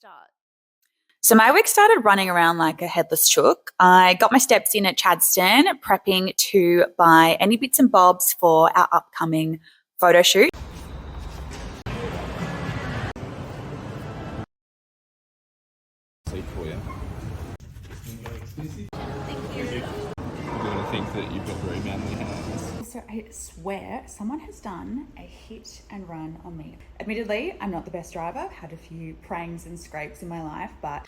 start? So my week started running around like a headless chook. I got my steps in at Chadstone, prepping to buy any bits and bobs for our upcoming photo shoot. For you. Thank you. You're going to think that you've got very manly hands. So I swear someone has done a hit and run on me. Admittedly, I'm not the best driver. I've had a few prangs and scrapes in my life, but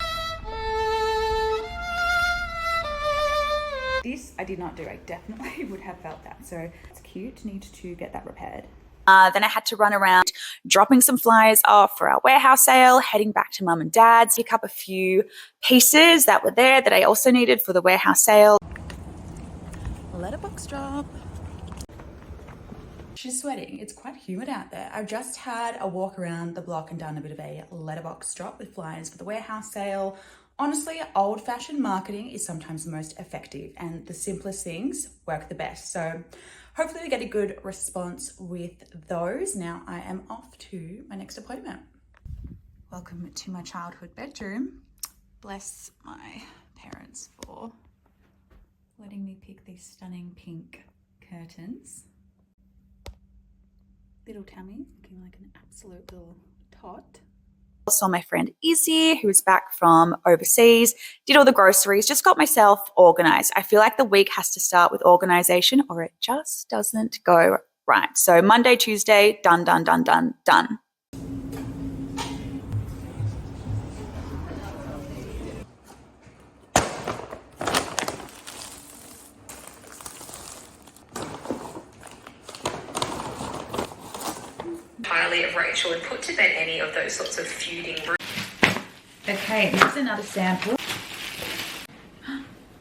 this I did not do. I definitely would have felt that. So it's cute. Need to get that repaired. Then I had to run around dropping some flyers off for our warehouse sale, heading back to mum and dad's, pick up a few pieces that were there that I also needed for the warehouse sale. Letterbox drop. She's sweating. It's quite humid out there. I've just had a walk around the block and done a bit of a letterbox drop with flyers for the warehouse sale. Honestly, old-fashioned marketing is sometimes the most effective and the simplest things work the best. So hopefully we get a good response with those. Now I am off to my next appointment. Welcome to my childhood bedroom. Bless my parents for letting me pick these stunning pink curtains. Little Tammy looking like an absolute little tot. Saw my friend Izzy, who was back from overseas, did all the groceries, just got myself organized. I feel like the week has to start with organization or it just doesn't go right. So Monday, Tuesday, done, done, done, done, done. Entirely of Rachel and put to bed any of those sorts of feuding. Okay, this is another sample.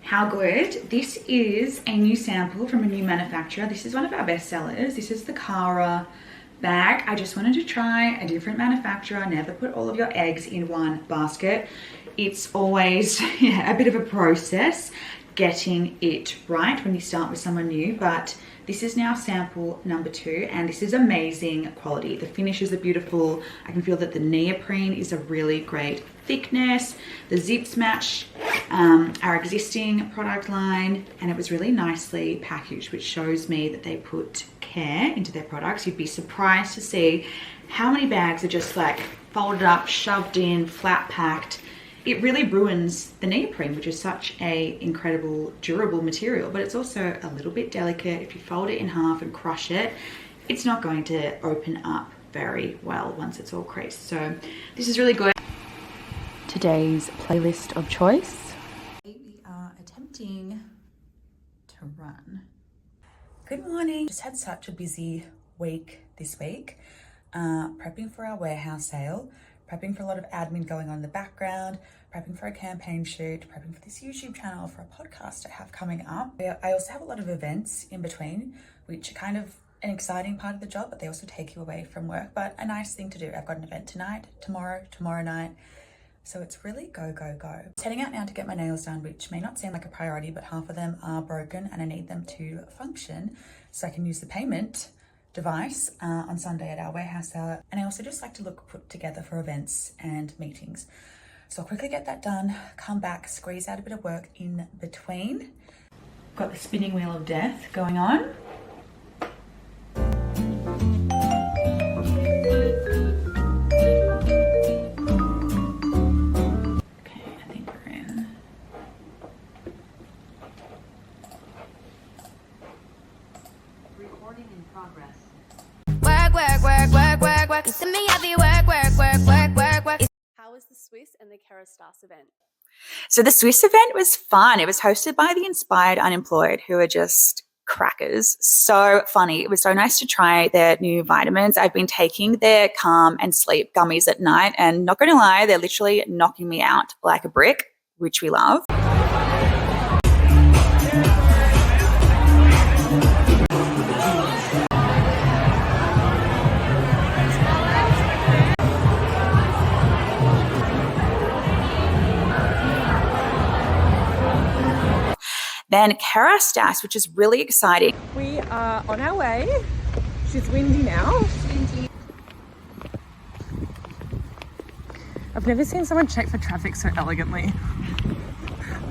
How good. This is a new sample from a new manufacturer. This is one of our best sellers. This is the Cara bag. I just wanted to try a different manufacturer. Never put all of your eggs in one basket. It's always a bit of a process getting it right when you start with someone new, but this is now sample number 2 and this is amazing quality. The finishes are beautiful. I can feel that the neoprene is a really great thickness. The zips match our existing product line and it was really nicely packaged, which shows me that they put care into their products. You'd be surprised to see how many bags are just like folded up, shoved in, flat packed. It really ruins the neoprene, which is such a incredible durable material, but it's also a little bit delicate. If you fold it in half and crush it, it's not going to open up very well once it's all creased. So this is really good. Today's playlist of choice. We are attempting to run. Good morning. Just had such a busy week this week, prepping for our warehouse sale, prepping for a lot of admin going on in the background, prepping for a campaign shoot, prepping for this YouTube channel, for a podcast I have coming up. I also have a lot of events in between, which are kind of an exciting part of the job, but they also take you away from work, but a nice thing to do. I've got an event tonight, tomorrow night. So it's really go, go, go. I'm heading out now to get my nails done, which may not seem like a priority, but half of them are broken and I need them to function so I can use the payment device on Sunday at our warehouse sale. And I also just like to look put together for events and meetings. So I'll quickly get that done, come back, squeeze out a bit of work in between. Got the spinning wheel of death going on. Okay, I think we're in. Recording in progress. Work. You see me, I be work. How was the Swiss and the Kerastase event? So the Swiss event was fun. It was hosted by the Inspired Unemployed, who are just crackers. So funny. It was so nice to try their new vitamins. I've been taking their calm and sleep gummies at night and not going to lie, they're literally knocking me out like a brick, which we love. Then Kerastase, which is really exciting. We are on our way. She's windy now. I've never seen someone check for traffic so elegantly.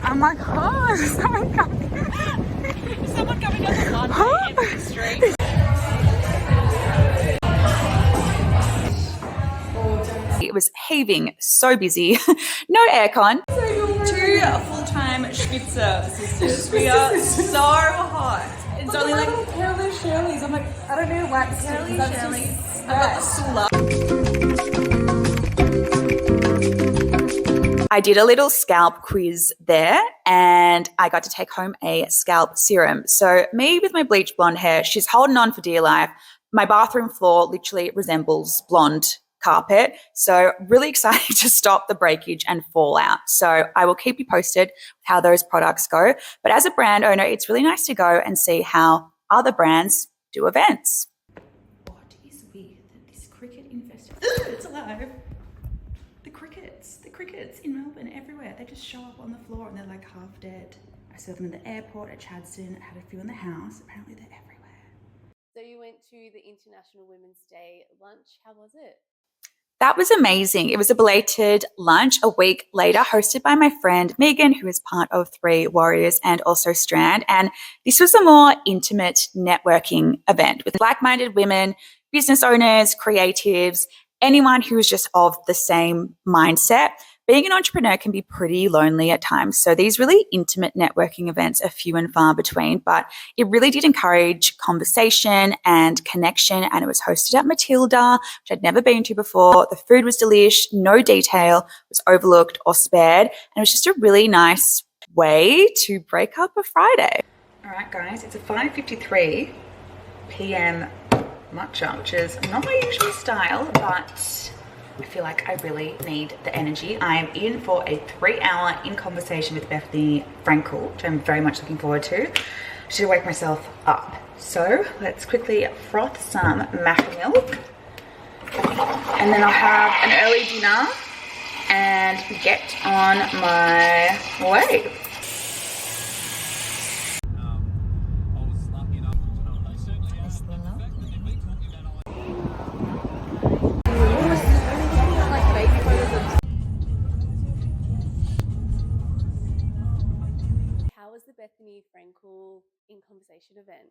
I'm like, oh, is someone coming? Is someone coming down the one way street? It was heaving, so busy, no aircon. 2 full-time Spitzer sisters. We are so hot. It's only like Curly Shirley's. I'm like, I don't know why. Curly Shirley's. I've got the Sula. I did a little scalp quiz there and I got to take home a scalp serum. So me with my bleach blonde hair, she's holding on for dear life. My bathroom floor literally resembles blonde carpet. So really excited to stop the breakage and fallout. So I will keep you posted with how those products go. But as a brand owner, it's really nice to go and see how other brands do events. What is with this cricket infestation? It's alive. The crickets in Melbourne everywhere. They just show up on the floor and they're like half dead. I saw them at the airport at Chadstone. I had a few in the house. Apparently they're everywhere. So you went to the International Women's Day lunch. How was it? That was amazing. It was a belated lunch a week later, hosted by my friend Megan, who is part of 3 Warriors and also Strand. And this was a more intimate networking event with like-minded women, business owners, creatives, anyone who is just of the same mindset. Being an entrepreneur can be pretty lonely at times. So these really intimate networking events are few and far between, but it really did encourage conversation and connection. And it was hosted at Matilda, which I'd never been to before. The food was delish. No detail was overlooked or spared. And it was just a really nice way to break up a Friday. All right, guys, it's a 5:53 p.m. matcha, which is not my usual style, but I feel like I really need the energy. I am in for a 3-hour in conversation with Bethany Frankel, which I'm very much looking forward to. To wake myself up. So let's quickly froth some macca milk. And then I'll have an early dinner and get on my way. How was the Bethany Frankel in conversation event?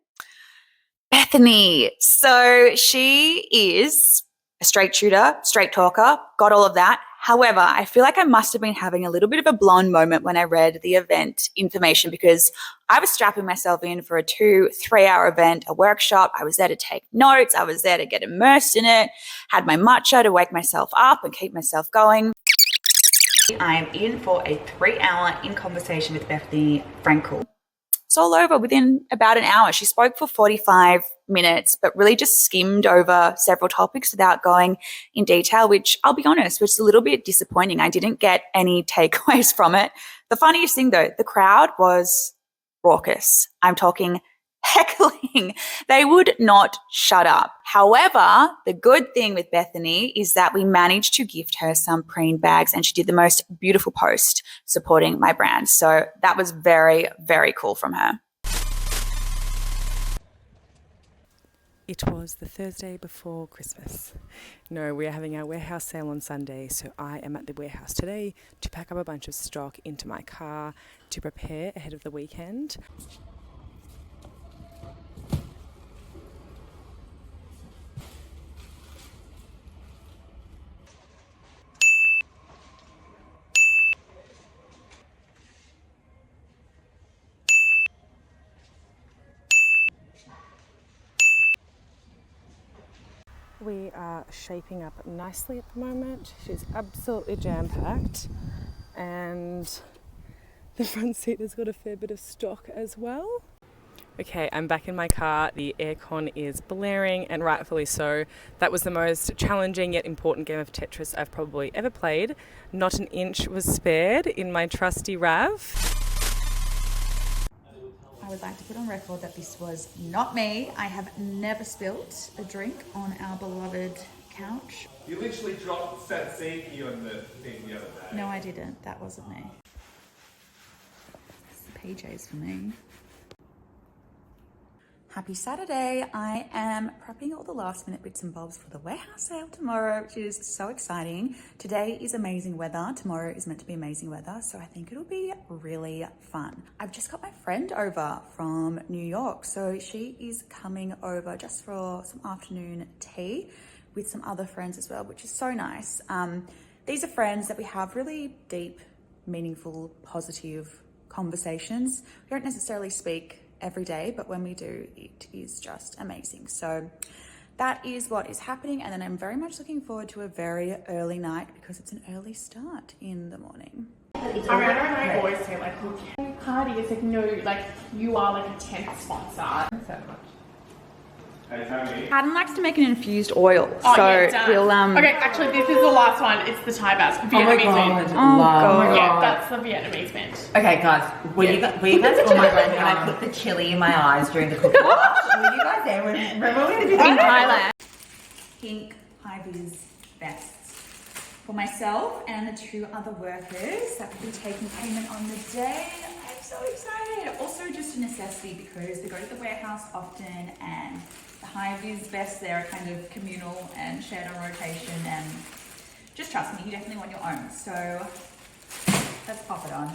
Bethany. So she is a straight shooter, straight talker, got all of that. However, I feel like I must have been having a little bit of a blonde moment when I read the event information because I was strapping myself in for a 2-3 hour event, a workshop. I was there to take notes. I was there to get immersed in it, had my matcha to wake myself up and keep myself going. I am in for a 3-hour in conversation with Bethany Frankel. It's all over within about an hour. She spoke for 45 minutes, but really just skimmed over several topics without going in detail, which I'll be honest, was a little bit disappointing. I didn't get any takeaways from it. The funniest thing though, the crowd was raucous. I'm talking heckling. They would not shut up. However, the good thing with Bethany is that we managed to gift her some Prene bags and she did the most beautiful post supporting my brand. So that was very, very cool from her. It was the Thursday before Christmas. No, we are having our warehouse sale on Sunday, so I am at the warehouse today to pack up a bunch of stock into my car to prepare ahead of the weekend. We are shaping up nicely at the moment. She's absolutely jam-packed and the front seat has got a fair bit of stock as well. Okay, I'm back in my car. The aircon is blaring and rightfully so. That was the most challenging yet important game of Tetris I've probably ever played. Not an inch was spared in my trusty RAV. I would like to put on record that this was not me. I have never spilt a drink on our beloved couch. You literally dropped tzatziki on the thing the other day. No, I didn't. That wasn't me. It's the PJs for me. Happy Saturday. I am prepping all the last minute bits and bobs for the warehouse sale tomorrow, which is so exciting. Today is amazing weather. Tomorrow is meant to be amazing weather, so I think it'll be really fun. I've just got my friend over from New York, so she is coming over just for some afternoon tea with some other friends as well, which is so nice. These are friends that we have really deep, meaningful, positive conversations. We don't necessarily speak every day, but when we do, it is just amazing. So that is what is happening, and then I'm very much looking forward to a very early night because it's an early start in the morning. I always say like, party is like, no, like you are like a tent sponsor. So much. Adam likes to make an infused oil, we'll Okay, actually, this is the last one. It's the Thai bass. Vietnamese mint. Yeah, that's the Vietnamese mint. Okay, guys, were you guys on my leg when I put the chili in my eyes during the cooking? Were you guys there? Remember when we did in Thailand? Pink high-vis vests for myself and the 2 other workers that will be taking payment on the day. I'm so excited. Also just a necessity because we go to the warehouse often, and the high-vis vests there are kind of communal and shared on rotation, and just trust me, you definitely want your own. So let's pop it on.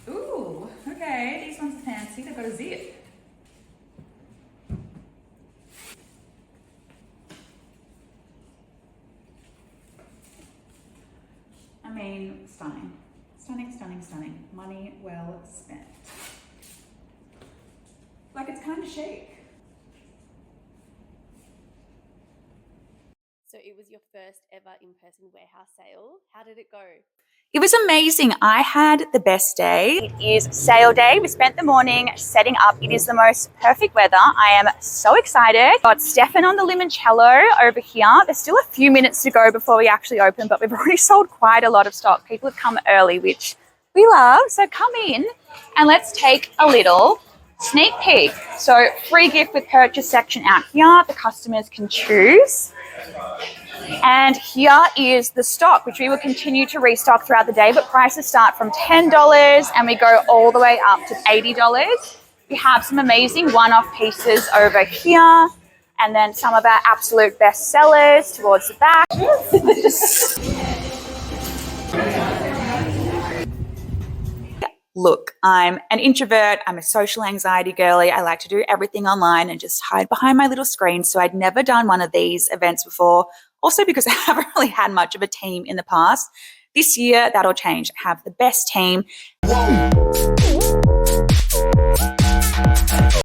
Ooh, okay, these ones are fancy. They've got a zip. I mean, stunning. Stunning, stunning, stunning. Money well spent. Like, it's kind of chic. So it was your first ever in-person warehouse sale. How did it go? It was amazing. I had the best day. It is sale day. We spent the morning setting up. It is the most perfect weather. I am so excited. Got Stefan on the limoncello over here. There's still a few minutes to go before we actually open, but we've already sold quite a lot of stock. People have come early, which we love. So come in and let's take a little sneak peek. So free gift with purchase section out here. The customers can choose. And here is the stock, which we will continue to restock throughout the day, but prices start from $10 and we go all the way up to $80. We have some amazing one-off pieces over here, and then some of our absolute best sellers towards the back. Look, I'm an introvert. I'm a social anxiety girly. I like to do everything online and just hide behind my little screen. So I'd never done one of these events before. Also because I haven't really had much of a team in the past. This year, that'll change. I have the best team.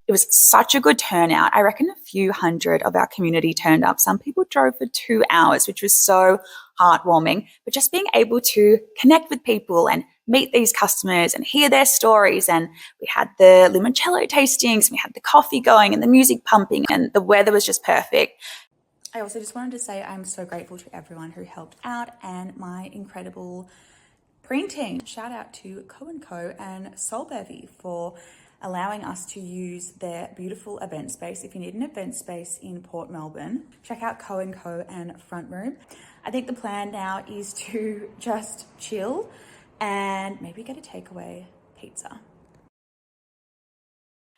It was such a good turnout. I reckon a few hundred of our community turned up. Some people drove for 2 hours, which was so heartwarming. But just being able to connect with people and meet these customers and hear their stories. And we had the limoncello tastings, we had the coffee going and the music pumping, and the weather was just perfect. I also just wanted to say I'm so grateful to everyone who helped out and my incredible Prene team. Shout out to Co&Co and Soul Bevy for allowing us to use their beautiful event space. If you need an event space in Port Melbourne, check out Co&Co and Front Room. I think the plan now is to just chill and maybe get a takeaway pizza.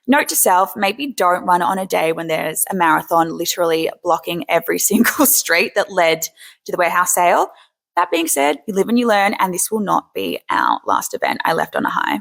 Note to self, maybe don't run on a day when there's a marathon literally blocking every single street that led to the warehouse sale. That being said, you live and you learn, and this will not be our last event. I left on a high.